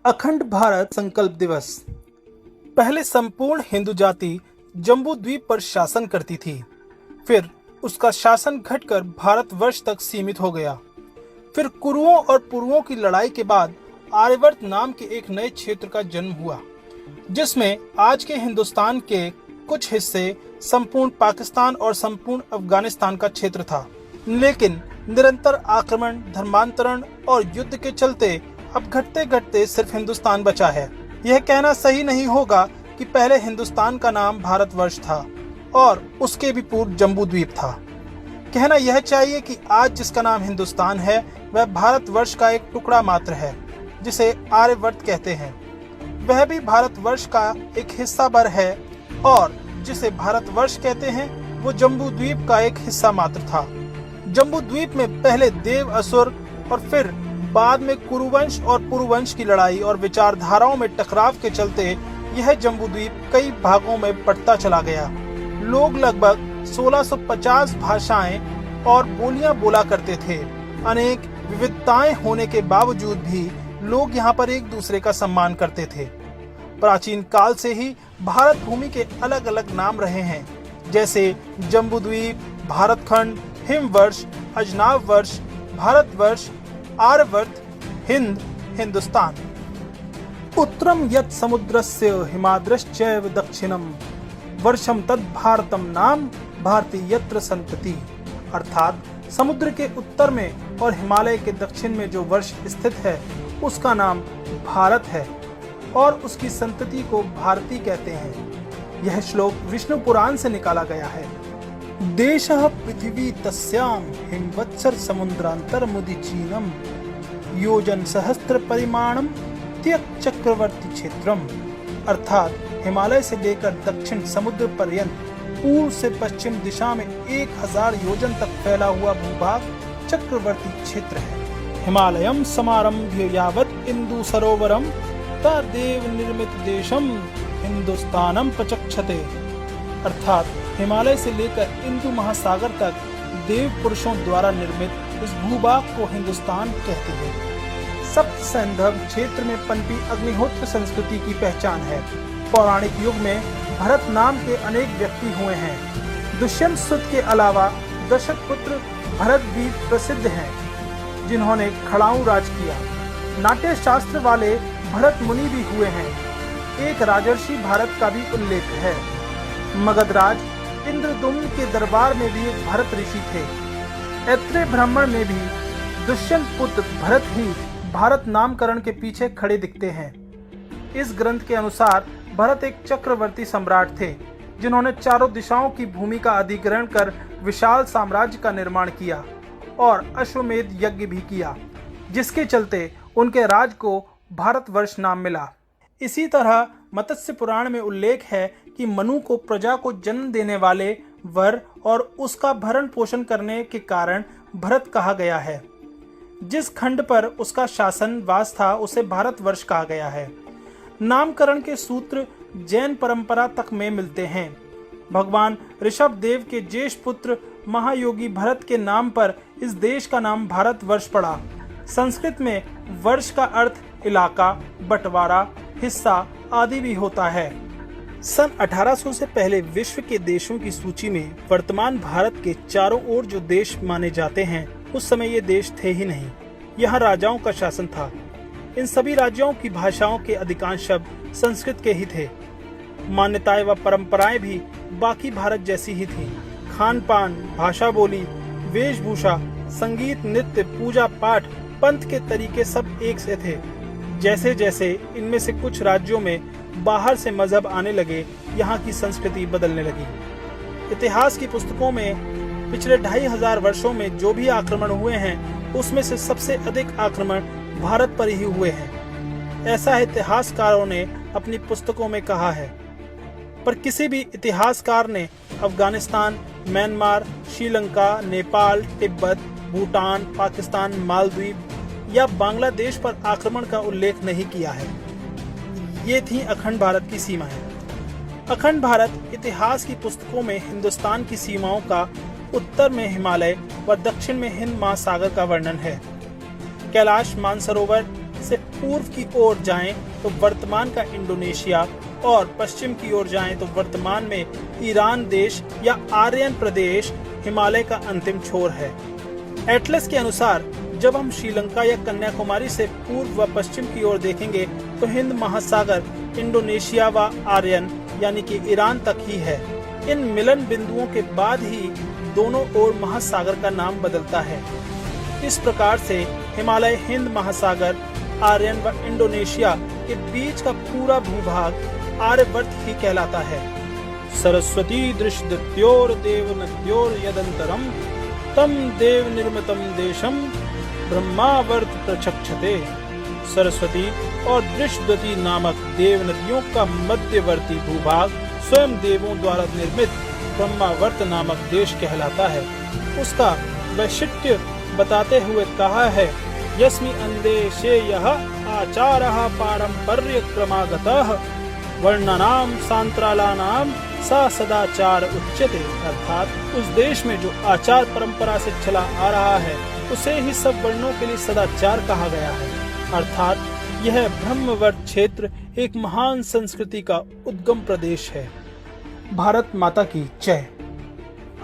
अखंड भारत संकल्प दिवस। पहले संपूर्ण हिंदू जाति जम्बू द्वीप पर शासन करती थी। फिर उसका शासन घटकर भारतवर्ष तक सीमित हो गया। फिर कुरुओं और पुरुओं की लड़ाई के बाद आर्यवर्त नाम के एक नए क्षेत्र का जन्म हुआ, जिसमें आज के हिंदुस्तान के कुछ हिस्से, संपूर्ण पाकिस्तान और संपूर्ण अफगानिस्तान का क्षेत्र था। लेकिन निरंतर आक्रमण, धर्मांतरण और युद्ध के चलते अब घटते घटते सिर्फ हिंदुस्तान बचा है। यह कहना सही नहीं होगा कि पहले हिंदुस्तान का नाम भारतवर्ष था और उसके भी पूर्व जम्बू द्वीप था। कहना यह चाहिए कि आज जिसका नाम हिंदुस्तान है वह भारतवर्ष का एक टुकड़ा मात्र है, जिसे आर्यवर्त कहते हैं। वह भी भारतवर्ष का एक हिस्सा भर है और जिसे भारतवर्ष कहते हैं वो जम्बू द्वीप का एक हिस्सा मात्र था। जम्बू द्वीप में पहले देव, असुर और फिर बाद में कुरुवंश और पुरुवंश की लड़ाई और विचारधाराओं में टकराव के चलते यह जम्बू द्वीप कई भागों में बंटता चला गया। लोग लगभग 1650 भाषाएं और बोलियां बोला करते थे। अनेक विविधताएं होने के बावजूद भी लोग यहाँ पर एक दूसरे का सम्मान करते थे। प्राचीन काल से ही भारत भूमि के अलग अलग नाम रहे हैं, जैसे जम्बू द्वीप, भारतखंड, हिमवर्ष, अजनाब वर्ष, भारतवर्ष, आर्यवर्त, हिंद, हिंदुस्तान। उत्तरम यत् समुद्रस्य हिमाद्रश्चैव दक्षिणम वर्षम तद भारतम नाम भारती यत्र संतति। अर्थात समुद्र के उत्तर में और हिमालय के दक्षिण में जो वर्ष स्थित है उसका नाम भारत है और उसकी संतति को भारती कहते हैं। यह श्लोक विष्णु पुराण से निकाला गया है। देशः पृथ्वी तस्याम हिमवत्सर समुद्रांतर मुदिचीनम योजन सहस्त्र परिमाणम त्यक चक्रवर्ती क्षेत्रम। अर्थात हिमालय से लेकर दक्षिण समुद्र पर्यंत पूर्व से पश्चिम दिशा में 1000 योजन तक फैला हुआ भूभाग चक्रवर्ती क्षेत्र है। हिमालयम समारंभ्य यावत् इंदु सरोवरम तदेव निर्मित देशम हिंदुस्तानम प्रचक्षते। अर्थात हिमालय से लेकर इंदु महासागर तक देव पुरुषों द्वारा निर्मित इस भूभाग को हिंदुस्तान कहते हैं। सप्त सैंधव क्षेत्र में पनपी अग्निहोत्र संस्कृति की पहचान है। पौराणिक युग में भरत नाम के अनेक व्यक्ति हुए हैं। दुष्यंत सुत के अलावा दशरथ पुत्र भरत भी प्रसिद्ध हैं, जिन्होंने खड़ाऊ राज किया। नाट्य शास्त्र वाले भरत मुनि भी हुए हैं। एक राजर्षि भारत का भी उल्लेख है। मगधराज इंद्रदुम्न के दरबार में भी एक भरत ऋषि थे। ऐत्रेय ब्राह्मण में भी दुष्यंत पुत्र भरत ही भारत नामकरण के पीछे खड़े दिखते हैं। इस ग्रंथ के अनुसार भरत एक चक्रवर्ती सम्राट थे, जिन्होंने चारों दिशाओं की भूमि का अधिग्रहण कर विशाल साम्राज्य का निर्माण किया और अश्वमेध यज्ञ भी किया, जिसके चलते उनके राज को भारतवर्ष नाम मिला। इसी तरह मत्स्य पुराण में उल्लेख है कि मनु को प्रजा को जन्म देने वाले वर और उसका भरण पोषण करने के कारण भरत कहा गया है। जिस खंड पर उसका शासन वास था उसे भारतवर्ष कहा गया है। नामकरण के सूत्र जैन परंपरा तक में मिलते हैं। भगवान ऋषभ देव के ज्येष्ठ पुत्र महायोगी भरत के नाम पर इस देश का नाम भारतवर्ष पड़ा। संस्कृत में वर्ष का अर्थ इलाका, बंटवारा, हिस्सा आदि भी होता है। सन 1800 से पहले विश्व के देशों की सूची में वर्तमान भारत के चारों ओर जो देश माने जाते हैं, उस समय ये देश थे ही नहीं। यहाँ राजाओं का शासन था। इन सभी राज्यों की भाषाओं के अधिकांश शब्द संस्कृत के ही थे। मान्यताएं व परंपराएं भी बाकी भारत जैसी ही थी। खान पान, भाषा बोली, वेशभूषा, संगीत, नृत्य, पूजा पाठ, पंथ के तरीके सब एक से थे। जैसे जैसे इनमें से कुछ राज्यों में बाहर से मजहब आने लगे, यहाँ की संस्कृति बदलने लगी। इतिहास की पुस्तकों में पिछले 2500 वर्षों में जो भी आक्रमण हुए हैं, उसमें से सबसे अधिक आक्रमण भारत पर ही हुए हैं। ऐसा इतिहासकारों ने अपनी पुस्तकों में कहा है। पर किसी भी इतिहासकार ने अफगानिस्तान, म्यांमार, श्रीलंका, नेपाल, तिब्बत, भूटान, पाकिस्तान, मालदीव या बांग्लादेश पर आक्रमण का उल्लेख नहीं किया है। ये थी अखंड भारत की सीमाएं। अखंड भारत इतिहास की पुस्तकों में हिंदुस्तान की सीमाओं का उत्तर में हिमालय व दक्षिण में हिंद महासागर का वर्णन है। कैलाश मानसरोवर से पूर्व की ओर जाएं तो वर्तमान का इंडोनेशिया और पश्चिम की ओर जाएं तो वर्तमान में ईरान देश या आर्यन प्रदेश हिमालय का अंतिम छोर है। एटलस के अनुसार जब हम श्रीलंका या कन्याकुमारी से पूर्व व पश्चिम की ओर देखेंगे तो हिंद महासागर इंडोनेशिया व आर्यन यानी कि ईरान तक ही है। इन मिलन बिंदुओं के बाद ही दोनों ओर महासागर का नाम बदलता है। इस प्रकार से हिमालय हिंद महासागर, आर्यन व इंडोनेशिया के बीच का पूरा भूभाग आर्यवर्त ही कहलाता है। सरस्वती दृष्टद्योर देव नद्योर यदंतरम तम देव निर्मितम देशम ब्रह्मावर्त प्रचक्षते। सरस्वती और दृष्टद्वती नामक देव नदियों का मध्यवर्ती भूभाग स्वयं देवों द्वारा निर्मित ब्रह्मावर्त नामक देश कहलाता है। उसका वैशिष्ट्य बताते हुए कहा है, यस्मि अन्देशे यः आचारः पारंपर्य क्रमागतः वर्णनाम सांतरालानाम सा सदाचार उच्यते। अर्थात उस देश में जो आचार परंपरा से चला आ रहा है उसे ही सब वर्णों के लिए सदाचार कहा गया है। अर्थात यह ब्रह्मवर्त क्षेत्र एक महान संस्कृति का उद्गम प्रदेश है। भारत माता की जय।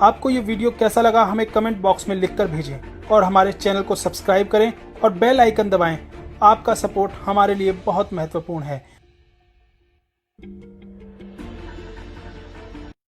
आपको ये वीडियो कैसा लगा हमें कमेंट बॉक्स में लिखकर भेजें और हमारे चैनल को सब्सक्राइब करें और बेल आइकन दबाएं। आपका सपोर्ट हमारे लिए बहुत महत्वपूर्ण है।